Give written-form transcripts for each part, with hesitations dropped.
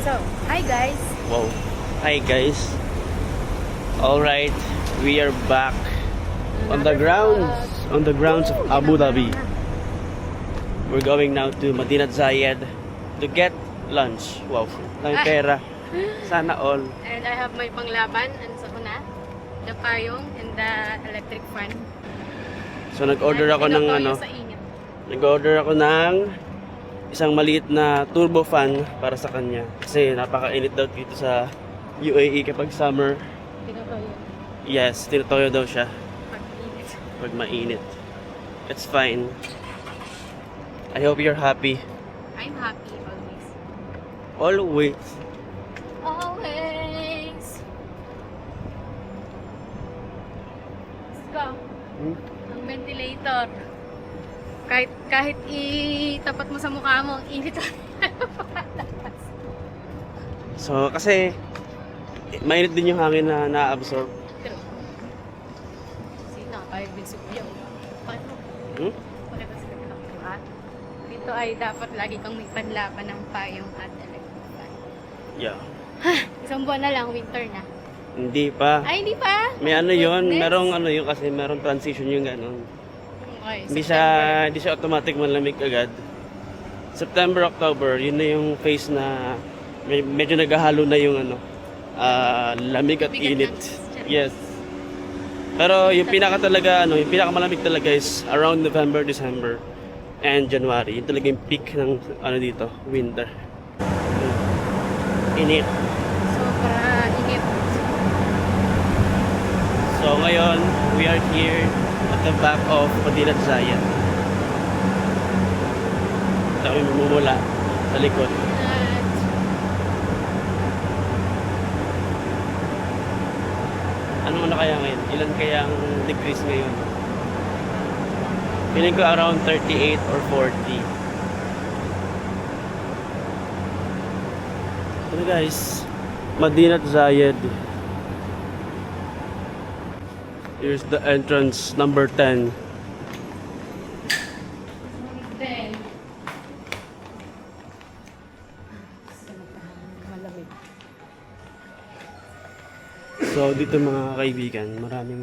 So, hi guys! Wow. Hi guys. Alright, we are back on the grounds of Abu Dhabi. We're going now to Madinat Zayed to get lunch. Wow, lang pera. Sana all. And I have my panglaban and sa kuna, the payong and the electric fan. So nag-order ako ng ano, Sa init. nag-order ako ng isang maliit na turbo fan para sa kanya. Kasi napakainit daw dito sa UAE kapag summer. Tinotoyo. Yes, tinutoyo daw siya Pag init. pag mainit. It's fine. I hope you're happy. I'm happy always. Always. Always! Let's go. Ang ventilator. Kahit itapat mo sa mukha mo, ang init. So, kasi mainit din yung hangin na na-absorb. Sino? Tayo bigsugyo. Bakit mo? Hmm? Bakit mo sila? Dito ay dapat lagi kang may panlaban ng payong at electric fan. Yeah. Isang buwan na lang, winter na. Hindi pa. Ay, hindi pa? May ano yun, Goodness. merong ano yun kasi merong transition yung gano'n. Okay, Hindi September. siya automatic malamig agad. September, October, yun na yung phase na medyo naghahalo na yung ano, lamig at Bigat init. ng- Yes. Pero yung pinaka talaga ano, yung pinaka malamig talaga is around November, December and January. Yun talaga yung peak ng ano dito, winter. Init. Sobra init. So ngayon, we are here at the back of Madinat Zayed. Ito yung mumula sa likod. At Anong ano kaya ngayon? Ilan kaya ang degrees ngayon? Feeling ko around 38 or 40. Ito guys, Madinat Zayed. Here's the entrance, number 10. then, malamig. So dito mga kaibigan, maraming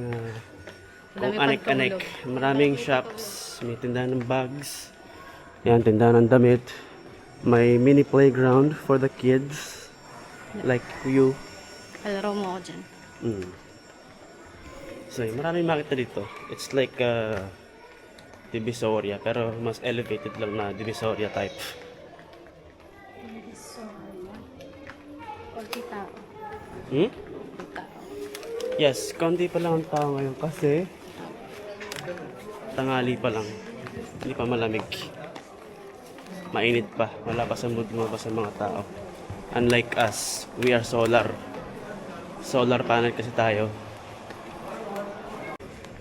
kung Marami anek-anek, pantulog. maraming shops, may tindahan ng bags, yan, tindahan ng damit, may mini playground for the kids, like you. Kalaro mo ako dyan. Mm. So maraming makita dito. It's like Divisoria, pero mas elevated lang na Divisoria type. Konti tao. Hmm? Konti tao. Yes, konti pa lang ang tao ngayon kasi tanghali pa lang. Hindi pa malamig. Mainit pa. Wala pa sa mood mo pa sa mga tao. Unlike us, we are solar. Solar panel kasi tayo.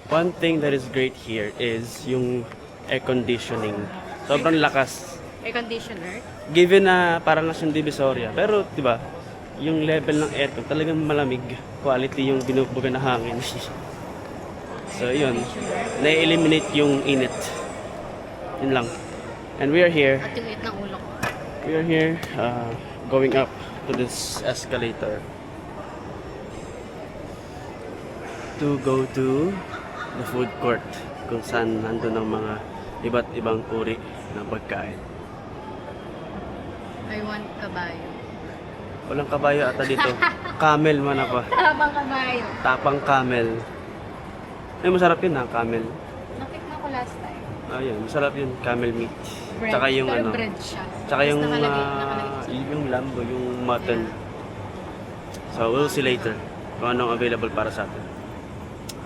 One thing that is great here is yung air conditioning. Sobrang lakas. Air conditioner. Given na parang nasa Divisoria. Pero, di ba, yung level ng aircon talagang malamig. Quality yung binubuga na hangin. So, yun. Na-eliminate yung init. Yun lang. And we are here. At yung init ng ulo ko. We are here going up to this escalator to go to the food court kung saan nandun ang mga iba't ibang uri ng pagkain. I want kabayo. Walang kabayo ata dito. Camel man ako. Habang kabayo. Tapang camel. Ay, masarap yun ha, camel. Nakikita ko last time. Ayun, masarap yun, camel meat. Bread. Tsaka yung Pero ano, bread siya. tsaka yung Tapos nakalagay siya. yung lambo, yung mutton. So, we'll see later kung anong available para sa atin.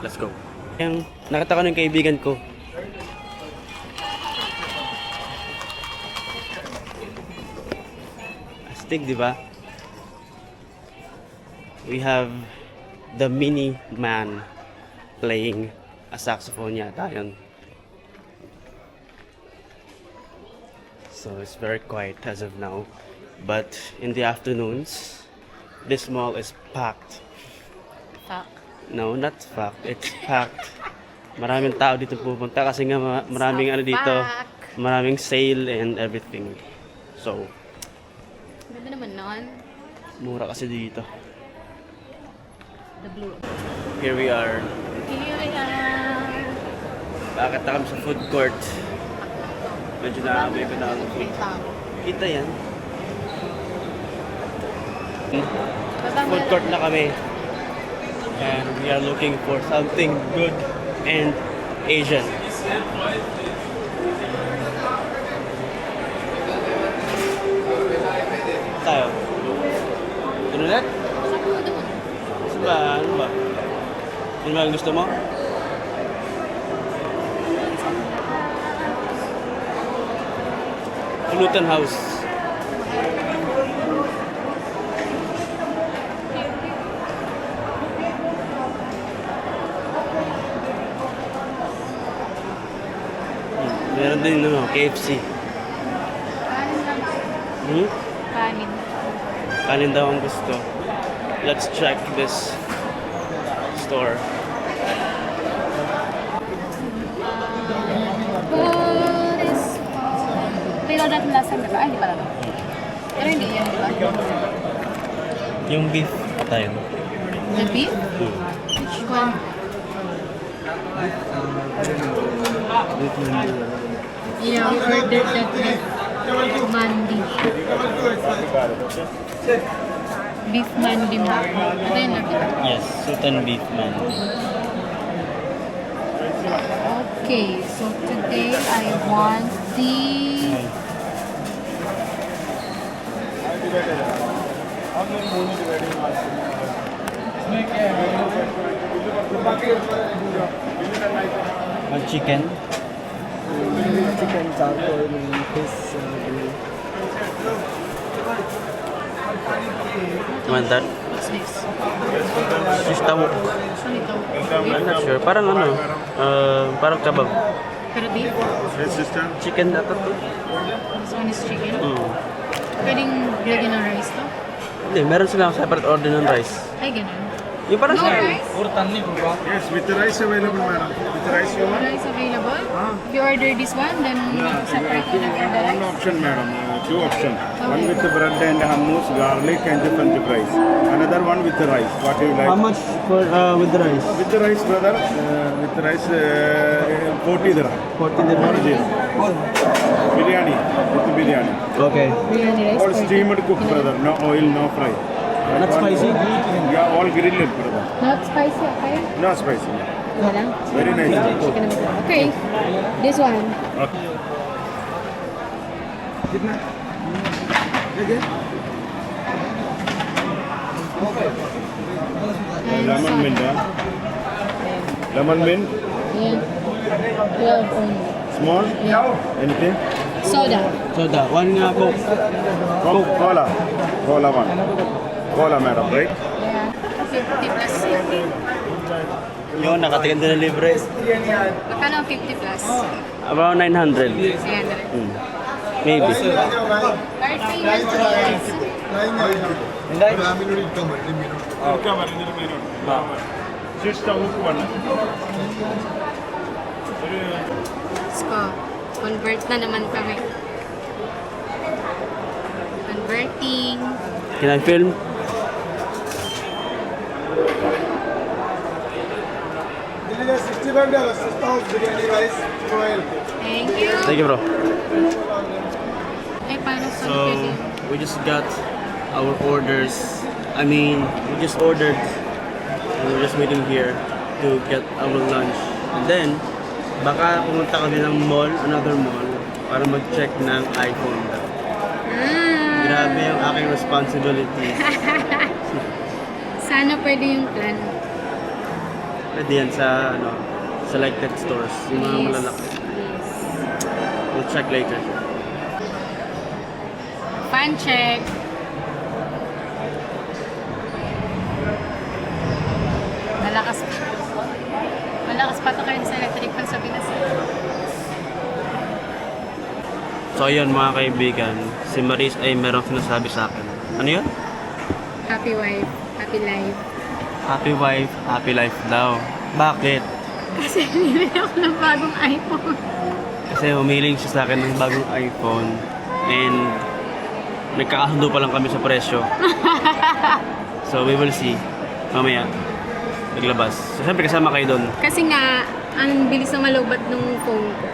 Let's go. Yung nakita ko ng kaibigan ko. Astig, di ba? We have the mini man playing a saxophone yata yun. So it's very quiet as of now. But in the afternoons, this mall is packed. Fuck. No, not fact. It's packed. Maraming tao dito pupunta kasi nga maraming ano dito, maraming sale and everything. So, Ganda naman nun. Mura kasi dito. The blue. Here we are. Here we are. Bakit na kami sa food court? Medyo naamoy ko na ang food. Kita yan. Food court na kami. And we are looking for something good and Asian. Tayo. Ano ulit? Ano ba? Ano ba? Ano ba ang gusto mo? Fullerton House. Meron din ano, KFC. Kanin lang. Hmm? Kanin. Kanin daw ang gusto. Let's check this store. Pero dati last time, diba? Ay, hindi pala. Pero hindi yan, diba? Yung beef tayo. The beef? Which one? Yeah, we ordered that beef mandi. Beef mandi mo. Ano yun na beef? Yes, Sultan beef man. Okay, so today I want the... One chicken. Chicken charcoal fish. You want that? What's this? Fish tawok. Ano ito? I'm not sure. Parang ano, parang kebab. Pero beef? Chicken ata to. This one is chicken. Mm. Pwedeng lagyan ng rice to? Hindi, meron silang separate order ng rice. Ay, ganun. Yung parang No rice? Yes, with the rice available, madam. With the rice you want? Rice available? If you order this one, then separate it for the One rice. option, madam. Two options. One with the bread and hummus, garlic, and the French fries. Another one with the rice. What you like? How much for with the rice? With the rice, brother. With the rice, 40 dirham. 40 dirham. Yes. Biryani. With the biryani. Okay. Biryani rice. All for- steamed cooked, brother. No oil, no fry. Not spicy? Yeah, all grilled, brother. Not spicy, okay? No spicy. Wala lang. Very nice. Chicken naman. Okay. This one. Okay. And Lemon soda. mint, huh? Lemon mint. Ayan. 12 only. Small. Yeah. Anything? Soda. Soda. One Coke. Cola. Cola one. Cola, madam, right? Yeah. 50 plus 50. Yun, nakatigan din ng libre. Magkano ang 50 plus? About 900. Ayan. Maybe. Card payment please. Sister, hook one. Sko. Convert na naman kami. Converting. Can I film? $65. Sister biryani rice, oil. Thank you. Thank you, bro. Ay, paano sa So, we just got our orders. I mean, we just ordered and we're just waiting here to get our lunch. And then, baka pumunta kami ng mall, another mall, para mag-check ng iPhone. Grabe yung aking responsibility. Sana pwede yung plan. Pwede yan sa, selected stores, yung mga malalaki. Yes. We'll check later. Fan check. Malakas pa. Malakas pa to kayo sa electric fan sa Pinas. So ayun mga kaibigan, si Maris ay merong sinasabi sa akin. Ano yun? Happy wife, happy life. Happy wife, happy life daw. Bakit? Kasi nilili ako ng bagong iPhone. Kasi humiling siya sa akin ng bagong iPhone. And nagkakasundo pa lang kami sa presyo. So we will see mamaya paglabas. So syempre kasama kayo doon. Kasi nga, ang bilis na malobat nung phone ko.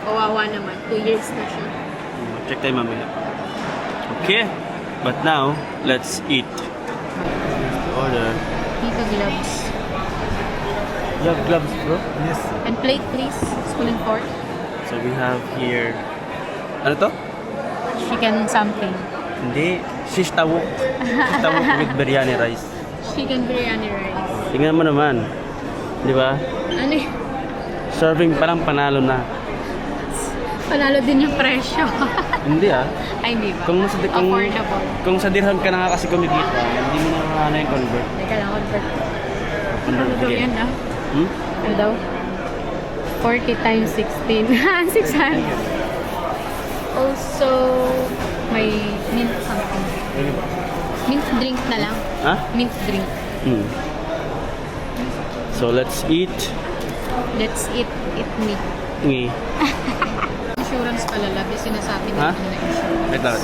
Kawawa naman. 2 years na siya. Check tayo mamaya. Okay, but now let's eat. Order. Dito gloves. You have gloves, bro? Yes. And plate please. Spoon and fork. So we have here. Ano to? Chicken something. Hindi. Shish tawuk. Shish tawuk with biryani rice. Chicken biryani rice. Tingnan mo naman. Di ba? Ano yun? Serving pa lang panalo na. Panalo din yung presyo. Hindi ah. Ay, hindi ba? Kung Affordable. kung sa dirham ka na nga kasi kumikita, hindi mo na makakana yung convert. Teka lang, convert. Ano Convert daw again. yan ah? Hmm? Ano daw? 40 times 16. 600. Also, may mint something. Mint drink na lang. Ha? Mint drink. Hmm. So let's eat. Let's eat me. Ngi. Insurance pala, labi. Sinasabi Ha? nila na insurance. Wait lang.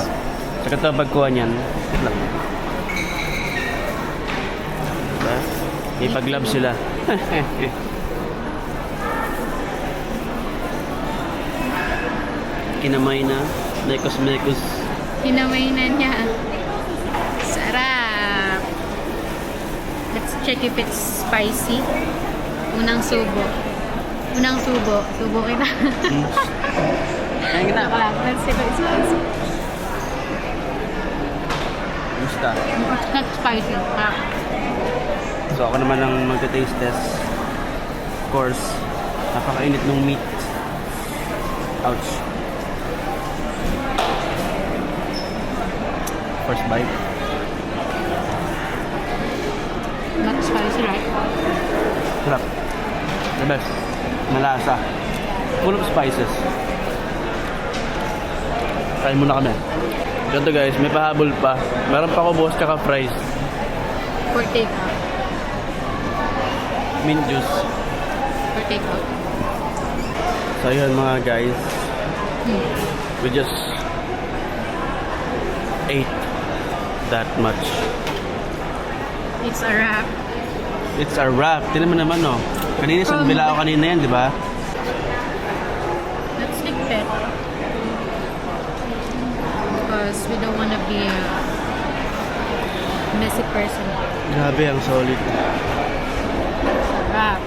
Saka ito pagkuha niyan. Wait lang. Diba? May pag-love sila. Kinamay na. Mekos. Hinamay na niya. Sarap. Let's check if it's spicy. Unang subo. Subo kita. Kaya kita. Let's see if it's spicy. Gusta. It's not spicy. Ah. So ako naman ang magta-taste test. Of course, napakainit ng meat. Ouch. First bite. Not spicy, right? Sarap. The best. Malasa. Full of spices. Kain muna kami. Ganito guys, may pahabol pa. Meron pa ako bukas kaka-fries. For takeout. Mint juice. For takeout. So yun mga guys. We just ate that much. It's a wrap. It's a wrap. Tignan mo naman oh. Kanina sa bilao kanina yan, di ba? Let's take that. Because we don't want to be a messy person. Grabe, ang solid. It's a wrap.